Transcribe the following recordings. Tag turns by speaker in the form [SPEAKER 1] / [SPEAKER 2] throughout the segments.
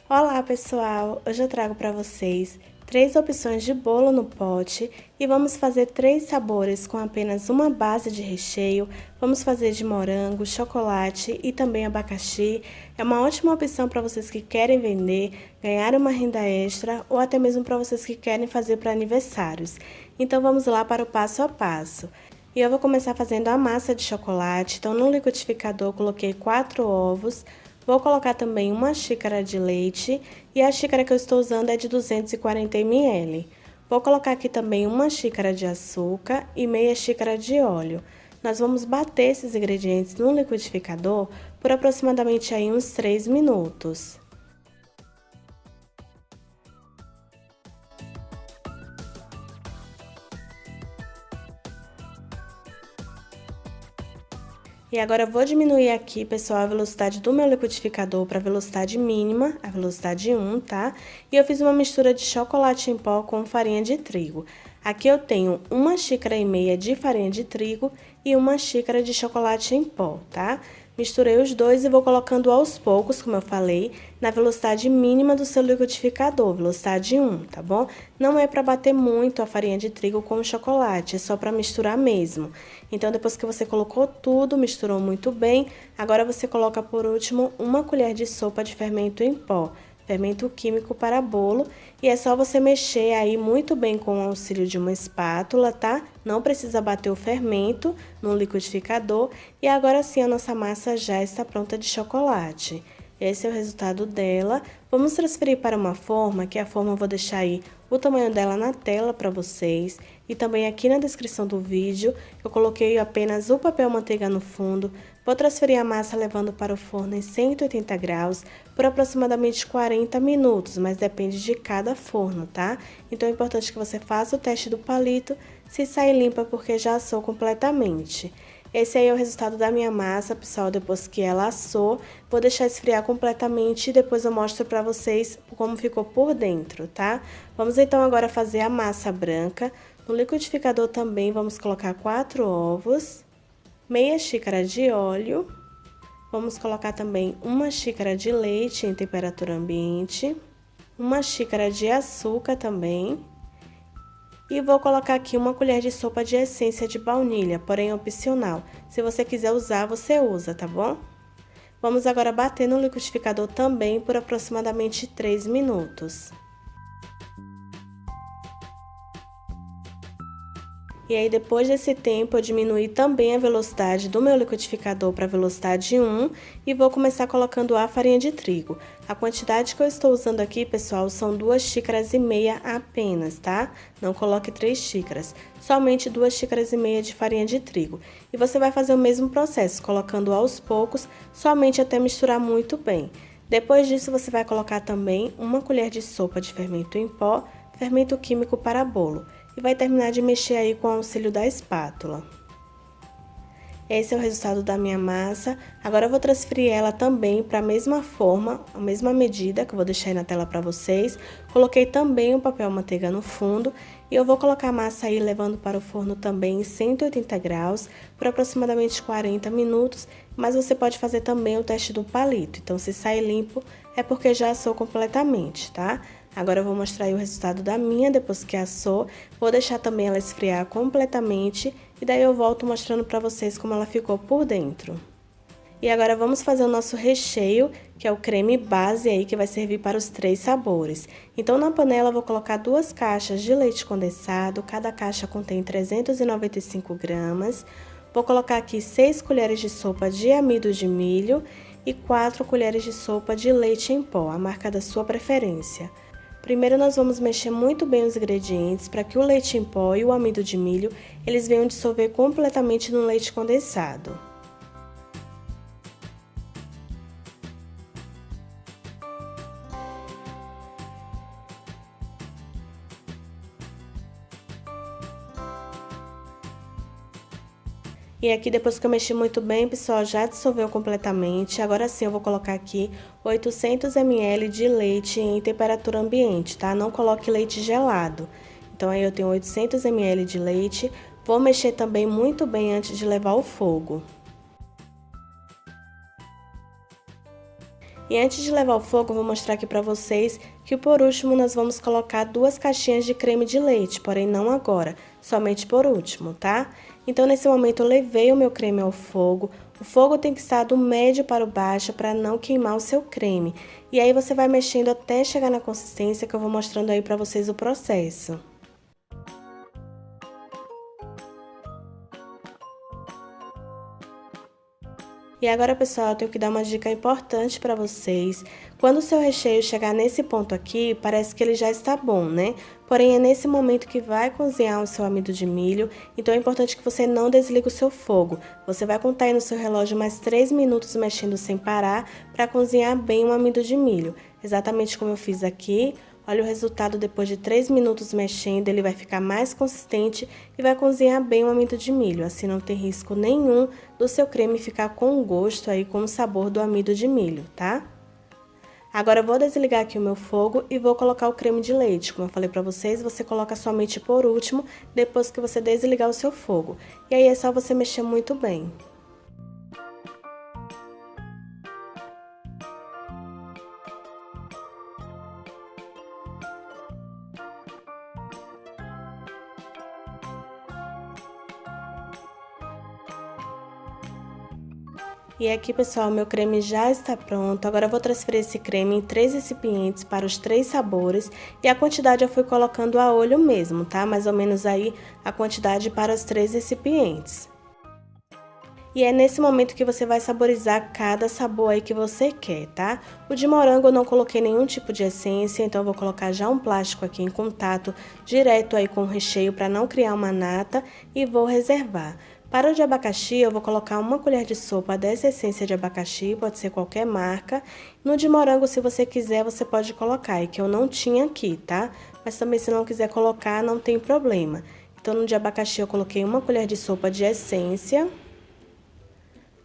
[SPEAKER 1] Olá pessoal, hoje eu trago para vocês 3 opções de bolo no pote e vamos fazer 3 sabores com apenas uma base de recheio. Vamos fazer de morango, chocolate e também abacaxi. É uma ótima opção para vocês que querem vender, ganhar uma renda extra ou até mesmo para vocês que querem fazer para aniversários. Então vamos lá para o passo a passo. E eu vou começar fazendo a massa de chocolate. Então no liquidificador eu coloquei 4 ovos. Vou colocar também uma xícara de leite e a xícara que eu estou usando é de 240 ml. Vou colocar aqui também uma xícara de açúcar e meia xícara de óleo. Nós vamos bater esses ingredientes no liquidificador por aproximadamente aí uns 3 minutos. E agora eu vou diminuir aqui, pessoal, a velocidade do meu liquidificador para a velocidade mínima, a velocidade 1, tá? E eu fiz uma mistura de chocolate em pó com farinha de trigo. Aqui eu tenho uma xícara e meia de farinha de trigo e uma xícara de chocolate em pó, tá? Misturei os dois e vou colocando aos poucos, como eu falei, na velocidade mínima do seu liquidificador, velocidade 1, tá bom? Não é para bater muito a farinha de trigo com o chocolate, é só para misturar mesmo. Então, depois que você colocou tudo, misturou muito bem, agora você coloca por último uma colher de sopa de fermento em pó. Fermento químico para bolo, e é só você mexer aí muito bem com o auxílio de uma espátula, tá? Não precisa bater o fermento no liquidificador, e agora sim a nossa massa já está pronta de chocolate. Esse é o resultado dela. Vamos transferir para uma forma, que a forma eu vou deixar aí o tamanho dela na tela para vocês. E também aqui na descrição do vídeo, eu coloquei apenas o papel manteiga no fundo. Vou transferir a massa levando para o forno em 180 graus por aproximadamente 40 minutos, mas depende de cada forno, tá? Então é importante que você faça o teste do palito, se sair limpa porque já assou completamente. Esse aí é o resultado da minha massa, pessoal, depois que ela assou. Vou deixar esfriar completamente e depois eu mostro pra vocês como ficou por dentro, tá? Vamos então agora fazer a massa branca. No liquidificador também vamos colocar 4 ovos, meia xícara de óleo. Vamos colocar também uma xícara de leite em temperatura ambiente, uma xícara de açúcar também. E vou colocar aqui uma colher de sopa de essência de baunilha, porém opcional. Se você quiser usar, você usa, tá bom? Vamos agora bater no liquidificador também por aproximadamente 3 minutos. E aí, depois desse tempo, eu diminui também a velocidade do meu liquidificador para a velocidade 1 e vou começar colocando a farinha de trigo. A quantidade que eu estou usando aqui, pessoal, são 2 xícaras e meia apenas, tá? Não coloque 3 xícaras, somente 2 xícaras e meia de farinha de trigo. E você vai fazer o mesmo processo, colocando aos poucos, somente até misturar muito bem. Depois disso, você vai colocar também uma colher de sopa de fermento em pó, fermento químico para bolo. E vai terminar de mexer aí com o auxílio da espátula. Esse é o resultado da minha massa. Agora eu vou transferir ela também para a mesma forma, a mesma medida, que eu vou deixar aí na tela para vocês. Coloquei também o papel manteiga no fundo e eu vou colocar a massa aí levando para o forno também em 180 graus por aproximadamente 40 minutos, mas você pode fazer também o teste do palito. Então, se sair limpo, é porque já assou completamente, tá? Agora eu vou mostrar aí o resultado da minha depois que assou. Vou deixar também ela esfriar completamente e daí eu volto mostrando pra vocês como ela ficou por dentro. E agora vamos fazer o nosso recheio, que é o creme base aí que vai servir para os 3 sabores. Então na panela eu vou colocar 2 caixas de leite condensado, cada caixa contém 395 gramas. Vou colocar aqui 6 colheres de sopa de amido de milho e 4 colheres de sopa de leite em pó, a marca da sua preferência. Primeiro nós vamos mexer muito bem os ingredientes para que o leite em pó e o amido de milho, eles venham dissolver completamente no leite condensado. E aqui, depois que eu mexi muito bem, pessoal, já dissolveu completamente. Agora sim, eu vou colocar aqui 800 ml de leite em temperatura ambiente, tá? Não coloque leite gelado. Então, aí eu tenho 800 ml de leite. Vou mexer também muito bem antes de levar ao fogo. E antes de levar ao fogo, eu vou mostrar aqui pra vocês que por último nós vamos colocar 2 caixinhas de creme de leite, porém não agora, somente por último, tá? Então nesse momento eu levei o meu creme ao fogo. O fogo tem que estar do médio para o baixo para não queimar o seu creme. E aí você vai mexendo até chegar na consistência que eu vou mostrando aí pra vocês o processo. E agora, pessoal, eu tenho que dar uma dica importante para vocês. Quando o seu recheio chegar nesse ponto aqui, parece que ele já está bom, né? Porém, é nesse momento que vai cozinhar o seu amido de milho, então é importante que você não desligue o seu fogo. Você vai contar aí no seu relógio mais 3 minutos mexendo sem parar para cozinhar bem o amido de milho. Exatamente como eu fiz aqui. Olha o resultado depois de 3 minutos mexendo, ele vai ficar mais consistente e vai cozinhar bem o amido de milho. Assim não tem risco nenhum do seu creme ficar com o gosto aí, com o sabor do amido de milho, tá? Agora eu vou desligar aqui o meu fogo e vou colocar o creme de leite. Como eu falei pra vocês, você coloca somente por último, depois que você desligar o seu fogo. E aí é só você mexer muito bem. E aqui, pessoal, meu creme já está pronto. Agora eu vou transferir esse creme em 3 recipientes para os 3 sabores. E a quantidade eu fui colocando a olho mesmo, tá? Mais ou menos aí a quantidade para os 3 recipientes. E é nesse momento que você vai saborizar cada sabor aí que você quer, tá? O de morango eu não coloquei nenhum tipo de essência, então eu vou colocar já um plástico aqui em contato direto aí com o recheio para não criar uma nata e vou reservar. Para o de abacaxi, eu vou colocar 1 colher de sopa dessa essência de abacaxi, pode ser qualquer marca. No de morango, se você quiser, você pode colocar, e que eu não tinha aqui, tá? Mas também se não quiser colocar, não tem problema. Então, no de abacaxi, eu coloquei 1 colher de sopa de essência.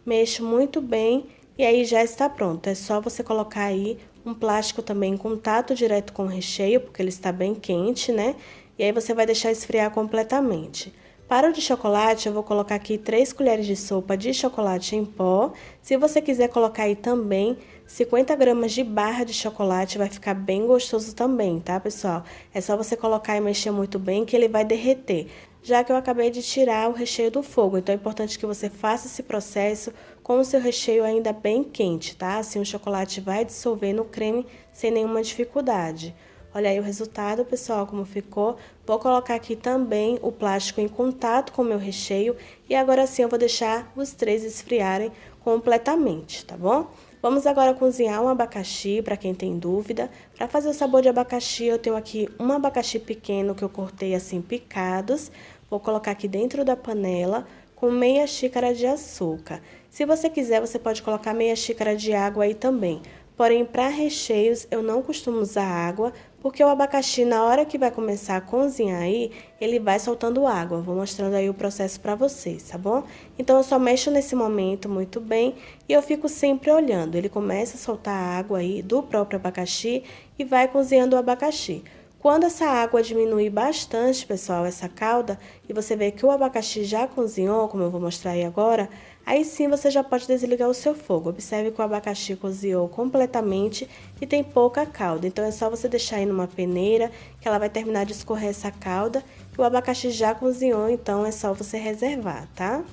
[SPEAKER 1] Mexo muito bem e aí já está pronto. É só você colocar aí um plástico também em contato direto com o recheio, porque ele está bem quente, né? E aí você vai deixar esfriar completamente. Para o de chocolate, eu vou colocar aqui 3 colheres de sopa de chocolate em pó. Se você quiser colocar aí também 50 gramas de barra de chocolate, vai ficar bem gostoso também, tá, pessoal? É só você colocar e mexer muito bem que ele vai derreter. Já que eu acabei de tirar o recheio do fogo, então é importante que você faça esse processo com o seu recheio ainda bem quente, tá? Assim o chocolate vai dissolver no creme sem nenhuma dificuldade. Olha aí o resultado, pessoal, como ficou. Vou colocar aqui também o plástico em contato com o meu recheio e agora sim eu vou deixar os 3 esfriarem completamente, tá bom? Vamos agora cozinhar um abacaxi, para quem tem dúvida. Para fazer o sabor de abacaxi, eu tenho aqui um abacaxi pequeno que eu cortei assim picados. Vou colocar aqui dentro da panela com meia xícara de açúcar. Se você quiser, você pode colocar meia xícara de água aí também. Porém, para recheios, eu não costumo usar água, porque o abacaxi, na hora que vai começar a cozinhar aí, ele vai soltando água. Vou mostrando aí o processo para vocês, tá bom? Então, eu só mexo nesse momento muito bem e eu fico sempre olhando. Ele começa a soltar água aí do próprio abacaxi e vai cozinhando o abacaxi. Quando essa água diminuir bastante, pessoal, essa calda, e você vê que o abacaxi já cozinhou, como eu vou mostrar aí agora, aí sim você já pode desligar o seu fogo. Observe que o abacaxi cozinhou completamente e tem pouca calda. Então é só você deixar aí numa peneira, que ela vai terminar de escorrer essa calda. E o abacaxi já cozinhou, então é só você reservar, tá?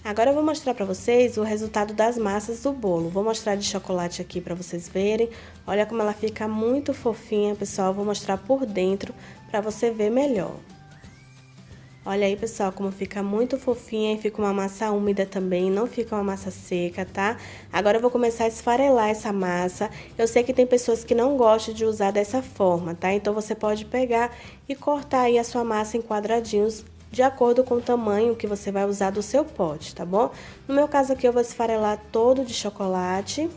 [SPEAKER 1] Agora eu vou mostrar para vocês o resultado das massas do bolo. Vou mostrar de chocolate aqui para vocês verem. Olha como ela fica muito fofinha, pessoal. Vou mostrar por dentro para você ver melhor. Olha aí, pessoal, como fica muito fofinha e fica uma massa úmida também, não fica uma massa seca, tá? Agora eu vou começar a esfarelar essa massa. Eu sei que tem pessoas que não gostam de usar dessa forma, tá? Então você pode pegar e cortar aí a sua massa em quadradinhos de acordo com o tamanho que você vai usar do seu pote, tá bom? No meu caso aqui eu vou esfarelar todo de chocolate.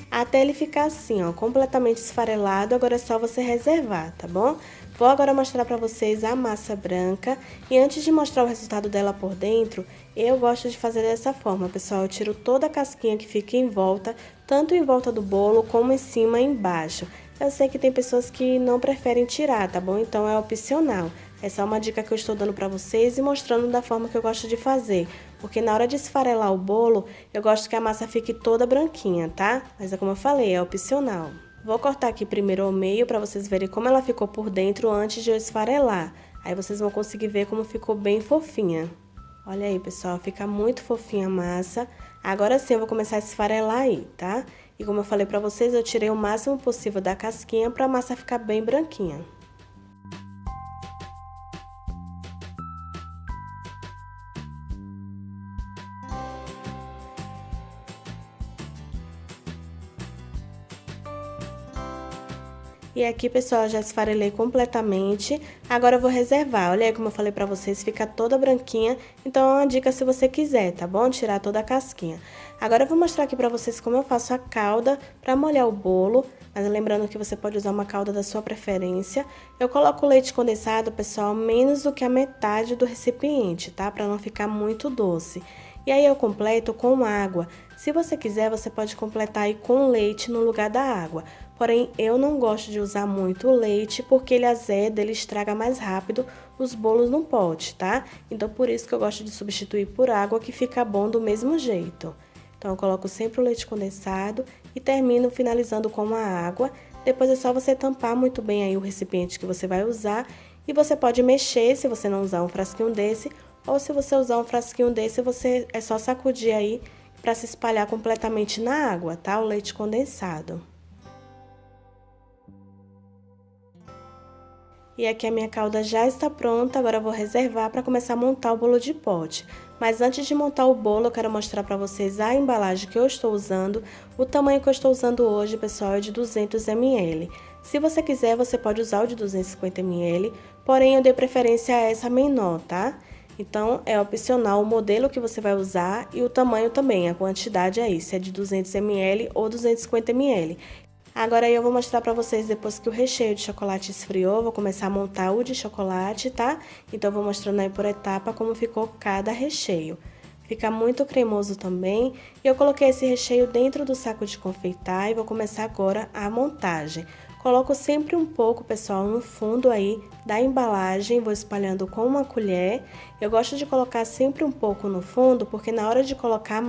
[SPEAKER 1] Até ele ficar assim, ó, completamente esfarelado, agora é só você reservar, tá bom? Vou agora mostrar pra vocês a massa branca e antes de mostrar o resultado dela por dentro, eu gosto de fazer dessa forma, pessoal. Eu tiro toda a casquinha que fica em volta, tanto em volta do bolo como em cima e embaixo. Eu sei que tem pessoas que não preferem tirar, tá bom? Então é opcional. Essa é uma dica que eu estou dando para vocês e mostrando da forma que eu gosto de fazer. Porque na hora de esfarelar o bolo, eu gosto que a massa fique toda branquinha, tá? Mas é como eu falei, é opcional. Vou cortar aqui primeiro ao meio para vocês verem como ela ficou por dentro antes de eu esfarelar. Aí vocês vão conseguir ver como ficou bem fofinha. Olha aí, pessoal, fica muito fofinha a massa. Agora sim eu vou começar a esfarelar aí, tá? E como eu falei pra vocês, eu tirei o máximo possível da casquinha pra massa ficar bem branquinha. E aqui, pessoal, já esfarelei completamente. Agora eu vou reservar. Olha aí como eu falei pra vocês, fica toda branquinha. Então é uma dica se você quiser, tá bom? Tirar toda a casquinha. Agora eu vou mostrar aqui pra vocês como eu faço a calda pra molhar o bolo. Mas lembrando que você pode usar uma calda da sua preferência. Eu coloco o leite condensado, pessoal, menos do que a metade do recipiente, tá? Pra não ficar muito doce. E aí eu completo com água. Se você quiser, você pode completar aí com leite no lugar da água. Porém, eu não gosto de usar muito o leite porque ele azeda, ele estraga mais rápido os bolos no pote, tá? Então, por isso que eu gosto de substituir por água, que fica bom do mesmo jeito. Então, eu coloco sempre o leite condensado e termino finalizando com a água. Depois é só você tampar muito bem aí o recipiente que você vai usar. E você pode mexer se você não usar um frasquinho desse, ou se você usar um frasquinho desse, você é só sacudir aí para se espalhar completamente na água, tá? O leite condensado. E aqui a minha calda já está pronta, agora eu vou reservar para começar a montar o bolo de pote. Mas antes de montar o bolo, eu quero mostrar para vocês a embalagem que eu estou usando. O tamanho que eu estou usando hoje, pessoal, é de 200 ml. Se você quiser, você pode usar o de 250 ml, porém eu dei preferência a essa menor, tá? Então, é opcional o modelo que você vai usar e o tamanho também, a quantidade é isso, é de 200 ml ou 250 ml. Agora aí eu vou mostrar pra vocês depois que o recheio de chocolate esfriou, vou começar a montar o de chocolate, tá? Então eu vou mostrando aí por etapa como ficou cada recheio. Fica muito cremoso também. E eu coloquei esse recheio dentro do saco de confeitar e vou começar agora a montagem. Coloco sempre um pouco, pessoal, no fundo aí da embalagem, vou espalhando com uma colher. Eu gosto de colocar sempre um pouco no fundo, porque na hora de colocar a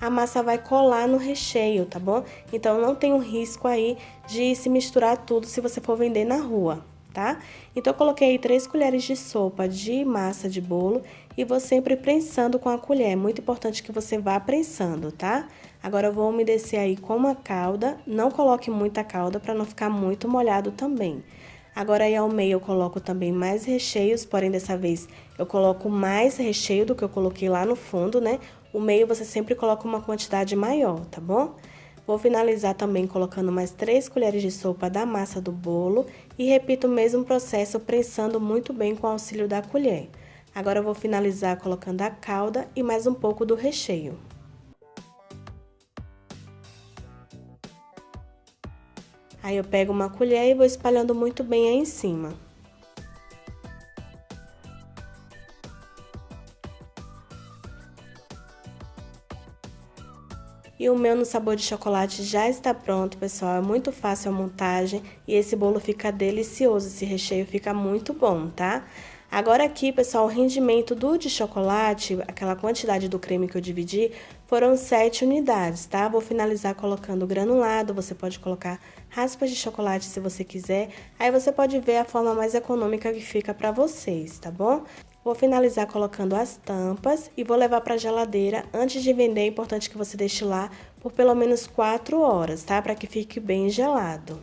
[SPEAKER 1] massa vai colar no recheio, tá bom? Então, não tem um risco aí de se misturar tudo se você for vender na rua, tá? Então, eu coloquei aí 3 colheres de sopa de massa de bolo e vou sempre prensando com a colher. É muito importante que você vá prensando, tá? Agora, eu vou umedecer aí com uma calda. Não coloque muita calda para não ficar muito molhado também. Agora, aí ao meio eu coloco também mais recheios, porém dessa vez eu coloco mais recheio do que eu coloquei lá no fundo, né? O meio você sempre coloca uma quantidade maior, tá bom? Vou finalizar também colocando mais 3 colheres de sopa da massa do bolo e repito o mesmo processo prensando muito bem com o auxílio da colher. Agora eu vou finalizar colocando a calda e mais um pouco do recheio. Aí eu pego uma colher e vou espalhando muito bem aí em cima. E o meu no sabor de chocolate já está pronto, pessoal. É muito fácil a montagem e esse bolo fica delicioso. Esse recheio fica muito bom, tá? Agora aqui, pessoal, o rendimento do de chocolate, aquela quantidade do creme que eu dividi, foram 7 unidades, tá? Vou finalizar colocando granulado, você pode colocar raspas de chocolate se você quiser. Aí você pode ver a forma mais econômica que fica pra vocês, tá bom? Vou finalizar colocando as tampas e vou levar para a geladeira. Antes de vender, é importante que você deixe lá por pelo menos 4 horas, tá? Para que fique bem gelado.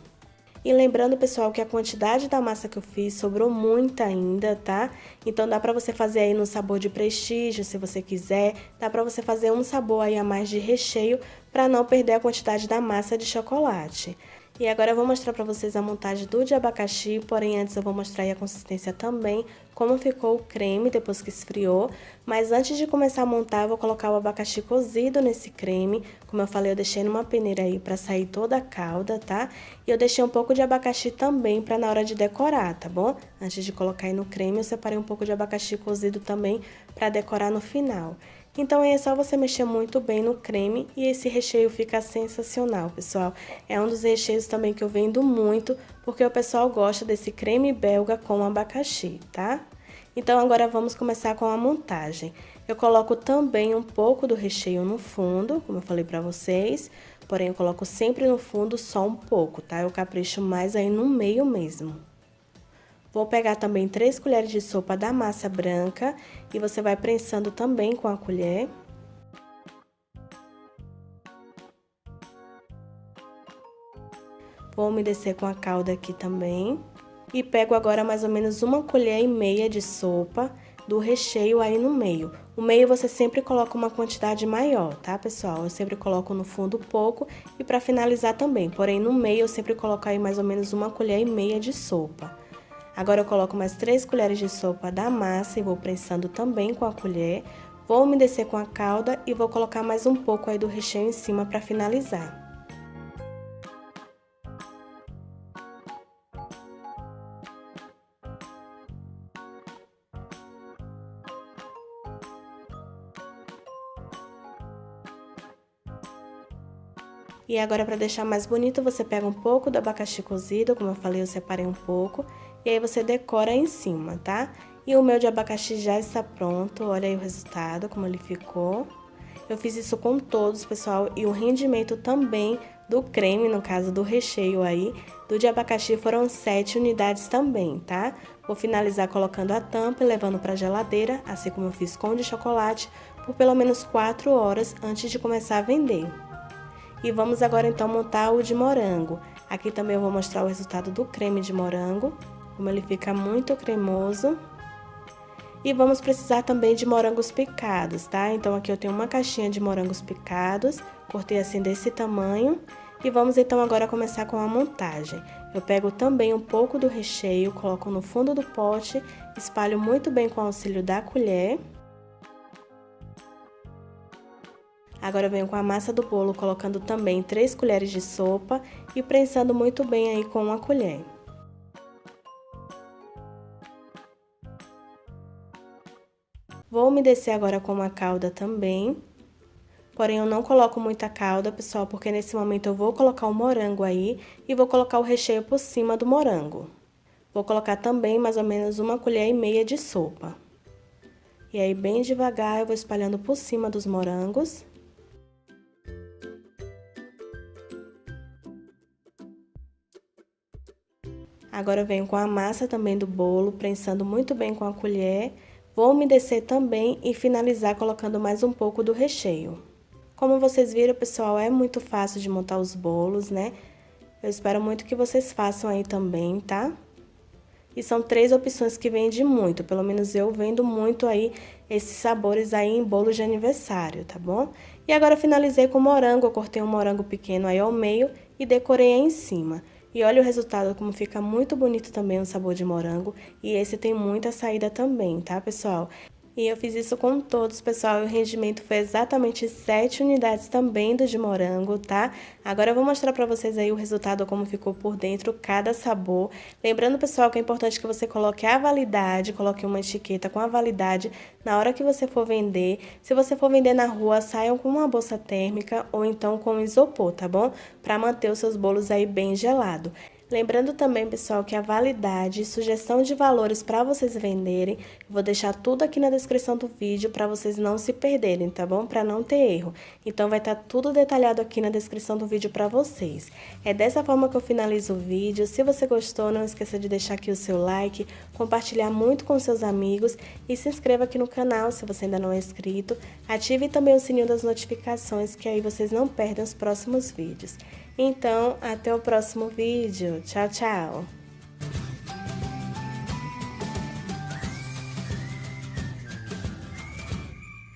[SPEAKER 1] E lembrando, pessoal, que a quantidade da massa que eu fiz sobrou muita ainda, tá? Então dá para você fazer aí no sabor de prestígio, se você quiser. Dá para você fazer um sabor aí a mais de recheio para não perder a quantidade da massa de chocolate. E agora eu vou mostrar para vocês a montagem do de abacaxi, porém antes eu vou mostrar aí a consistência também, como ficou o creme depois que esfriou. Mas antes de começar a montar, eu vou colocar o abacaxi cozido nesse creme. Como eu falei, eu deixei numa peneira aí para sair toda a calda, tá? E eu deixei um pouco de abacaxi também para na hora de decorar, tá bom? Antes de colocar aí no creme, eu separei um pouco de abacaxi cozido também para decorar no final. Então aí é só você mexer muito bem no creme e esse recheio fica sensacional, pessoal. É um dos recheios também que eu vendo muito, porque o pessoal gosta desse creme belga com abacaxi, tá? Então agora vamos começar com a montagem. Eu coloco também um pouco do recheio no fundo, como eu falei pra vocês, porém eu coloco sempre no fundo só um pouco, tá? Eu capricho mais aí no meio mesmo. Vou pegar também 3 colheres de sopa da massa branca e você vai prensando também com a colher. Vou umedecer com a calda aqui também. E pego agora mais ou menos 1,5 colher de sopa do recheio aí no meio. O meio você sempre coloca uma quantidade maior, tá, pessoal? Eu sempre coloco no fundo pouco e para finalizar também. Porém, no meio eu sempre coloco aí mais ou menos 1,5 colher de sopa. Agora eu coloco mais 3 colheres de sopa da massa e vou prensando também com a colher. Vou umedecer com a calda e vou colocar mais um pouco aí do recheio em cima para finalizar. E agora, para deixar mais bonito, você pega um pouco do abacaxi cozido, como eu falei, eu separei um pouco, e aí você decora em cima, tá? E o meu de abacaxi já está pronto, olha aí o resultado, como ele ficou. Eu fiz isso com todos, pessoal, e o rendimento também do creme, no caso do recheio aí, do de abacaxi foram 7 unidades também, tá? Vou finalizar colocando a tampa e levando para a geladeira, assim como eu fiz com o de chocolate, por pelo menos 4 horas antes de começar a vender. E vamos agora então montar o de morango. Aqui também eu vou mostrar o resultado do creme de morango, como ele fica muito cremoso. E vamos precisar também de morangos picados, tá? Então aqui eu tenho uma caixinha de morangos picados, cortei assim desse tamanho. E vamos então agora começar com a montagem. Eu pego também um pouco do recheio, coloco no fundo do pote, espalho muito bem com o auxílio da colher. Agora eu venho com a massa do bolo, colocando também 3 colheres de sopa e prensando muito bem aí com uma colher. Vou umedecer agora com uma calda também, porém eu não coloco muita calda, pessoal, porque nesse momento eu vou colocar o morango aí e vou colocar o recheio por cima do morango. Vou colocar também mais ou menos 1,5 colher de sopa. E aí bem devagar eu vou espalhando por cima dos morangos. Agora eu venho com a massa também do bolo, prensando muito bem com a colher. Vou umedecer também e finalizar colocando mais um pouco do recheio. Como vocês viram, pessoal, é muito fácil de montar os bolos, né? Eu espero muito que vocês façam aí também, tá? E são 3 opções que vendem muito, pelo menos eu vendo muito aí esses sabores aí em bolos de aniversário, tá bom? E agora eu finalizei com morango, eu cortei um morango pequeno aí ao meio e decorei aí em cima. E olha o resultado, como fica muito bonito também o sabor de morango. E esse tem muita saída também, tá, pessoal? E eu fiz isso com todos, pessoal, e o rendimento foi exatamente 7 unidades também do de morango, tá? Agora eu vou mostrar pra vocês aí o resultado, como ficou por dentro cada sabor. Lembrando, pessoal, que é importante que você coloque a validade, coloque uma etiqueta com a validade na hora que você for vender. Se você for vender na rua, saiam com uma bolsa térmica ou então com isopor, tá bom? Pra manter os seus bolos aí bem gelado. Lembrando também, pessoal, que a validade e sugestão de valores para vocês venderem, eu vou deixar tudo aqui na descrição do vídeo para vocês não se perderem, tá bom? Para não ter erro. Então, vai estar tudo detalhado aqui na descrição do vídeo para vocês. É dessa forma que eu finalizo o vídeo. Se você gostou, não esqueça de deixar aqui o seu like, compartilhar muito com seus amigos e se inscreva aqui no canal se você ainda não é inscrito. Ative também o sininho das notificações, que aí vocês não perdem os próximos vídeos. Então, até o próximo vídeo. Tchau, tchau!